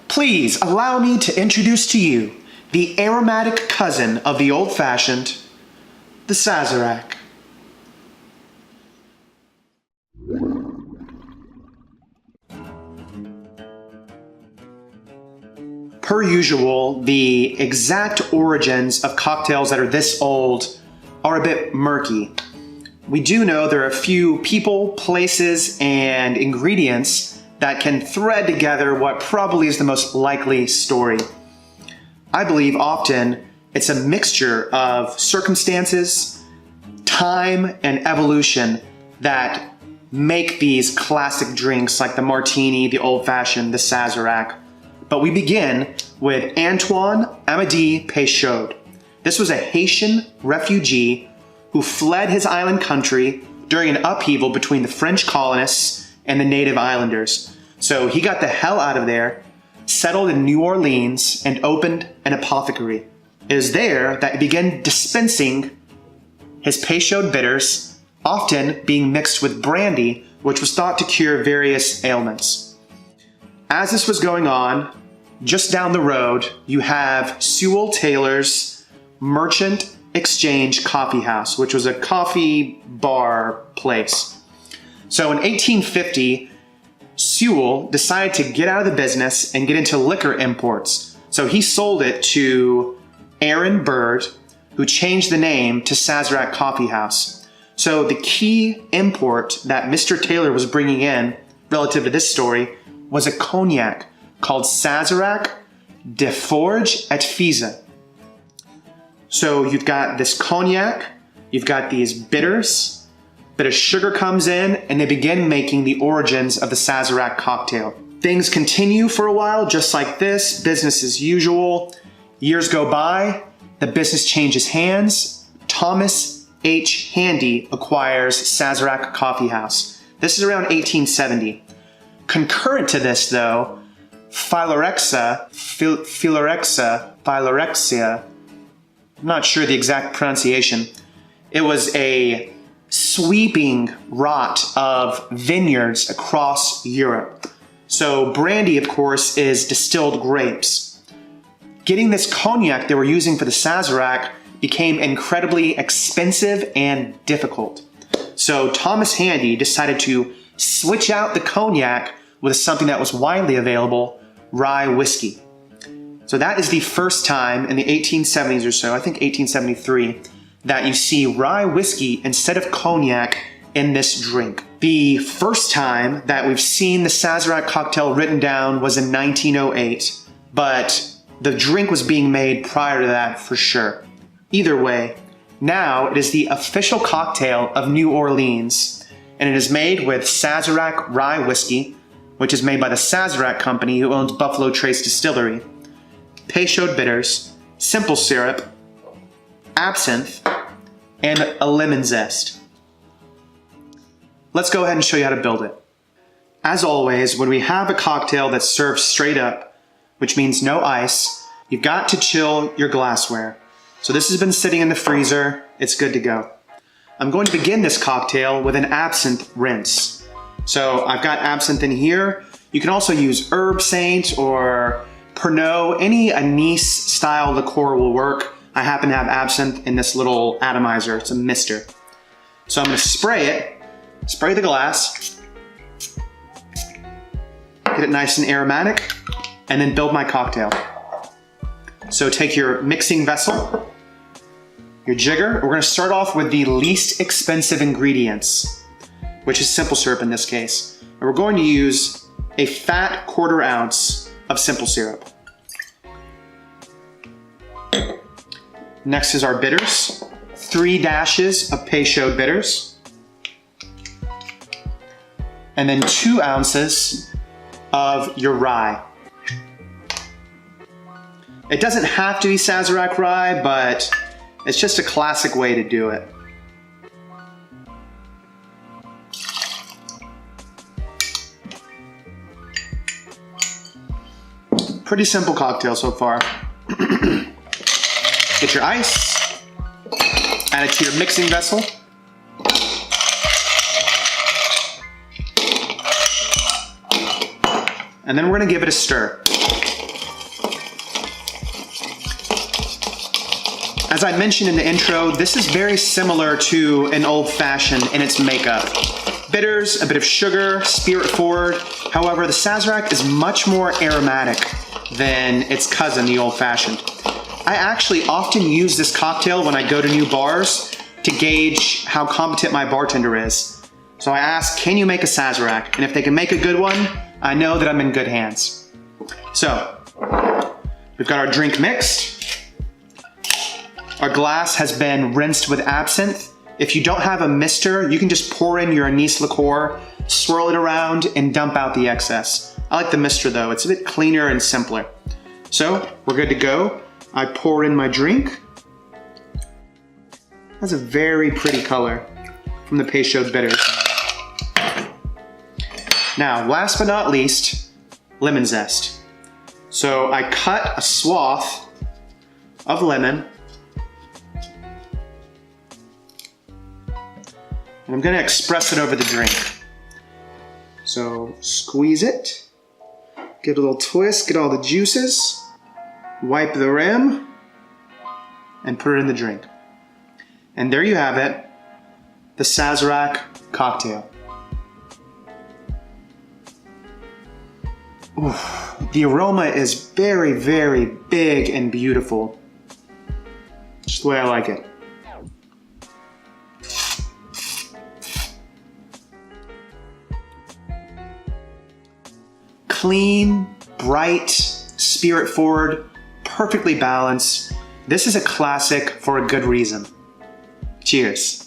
Please allow me to introduce to you the aromatic cousin of the old-fashioned, the Sazerac. Per usual, the exact origins of cocktails that are this old are a bit murky. We do know there are a few people, places, and ingredients that can thread together what probably is the most likely story. I believe often it's a mixture of circumstances, time, and evolution that make these classic drinks like the martini, the old-fashioned, the Sazerac. But we begin with Antoine Amédée Peychaud. This was a Haitian refugee who fled his island country during an upheaval between the French colonists and the native islanders. So he got the hell out of there, settled in New Orleans, and opened an apothecary. It is there that he began dispensing his Peychaud bitters, often being mixed with brandy, which was thought to cure various ailments. As this was going on, just down the road, you have Sewell Taylor's Merchant Exchange Coffee House, which was a coffee bar place. So in 1850, Sewell decided to get out of the business and get into liquor imports. So he sold it to Aaron Bird, who changed the name to Sazerac Coffee House. So the key import that Mr. Taylor was bringing in, relative to this story, was a cognac called Sazerac de Forge et Fise. So you've got this cognac, you've got these bitters, bit of sugar comes in, and they begin making the origins of the Sazerac cocktail. Things continue for a while, just like this, business as usual. Years go by, the business changes hands. Thomas H. Handy acquires Sazerac Coffee House. This is around 1870. Concurrent to this, though, Philorexia, I'm not sure the exact pronunciation. It was a sweeping rot of vineyards across Europe. So brandy, of course, is distilled grapes. Getting this cognac they were using for the Sazerac became incredibly expensive and difficult. So Thomas Handy decided to switch out the cognac with something that was widely available, rye whiskey. So that is the first time in the 1870s or so, I think 1873, that you see rye whiskey instead of cognac in this drink. The first time that we've seen the Sazerac cocktail written down was in 1908, but the drink was being made prior to that for sure. Either way, now it is the official cocktail of New Orleans, and it is made with Sazerac rye whiskey, which is made by the Sazerac Company, who owns Buffalo Trace Distillery, Peychaud bitters, simple syrup, absinthe, and a lemon zest. Let's go ahead and show you how to build it. As always, when we have a cocktail that's served straight up, which means no ice, you've got to chill your glassware. So this has been sitting in the freezer, it's good to go. I'm going to begin this cocktail with an absinthe rinse. So I've got absinthe in here. You can also use herb saint or Pernod, any anise style liqueur will work. I happen to have absinthe in this little atomizer, it's a mister. So I'm gonna spray it, spray the glass, get it nice and aromatic, and then build my cocktail. So take your mixing vessel, your jigger. We're gonna start off with the least expensive ingredients, which is simple syrup in this case. And we're going to use a fat 1/4 ounce of simple syrup. Next is our bitters. 3 dashes of Peychaud bitters. And then 2 ounces of your rye. It doesn't have to be Sazerac rye, but it's just a classic way to do it. Pretty simple cocktail so far. Get your ice, Add it to your mixing vessel. And then we're gonna give it a stir. As I mentioned in the intro, this is very similar to an old-fashioned in its makeup. Bitters, a bit of sugar, spirit forward. However, the Sazerac is much more aromatic than its cousin, the old-fashioned. I actually often use this cocktail when I go to new bars to gauge how competent my bartender is. So I ask, can you make a Sazerac? And if they can make a good one, I know that I'm in good hands. So, we've got our drink mixed. Our glass has been rinsed with absinthe. If you don't have a mister, you can just pour in your anise liqueur, swirl it around, and dump out the excess. I like the mister though, it's a bit cleaner and simpler. So, we're good to go. I pour in my drink. That's a very pretty color from the Peychaud bitters. Now, last but not least, lemon zest. So I cut a swath of lemon. And I'm gonna express it over the drink. So squeeze it, give it a little twist, get all the juices, wipe the rim, and put it in the drink. And there you have it, the Sazerac Cocktail. Ooh, the aroma is very, very big and beautiful. Just the way I like it. Clean, bright, spirit forward, perfectly balanced. This is a classic for a good reason. Cheers.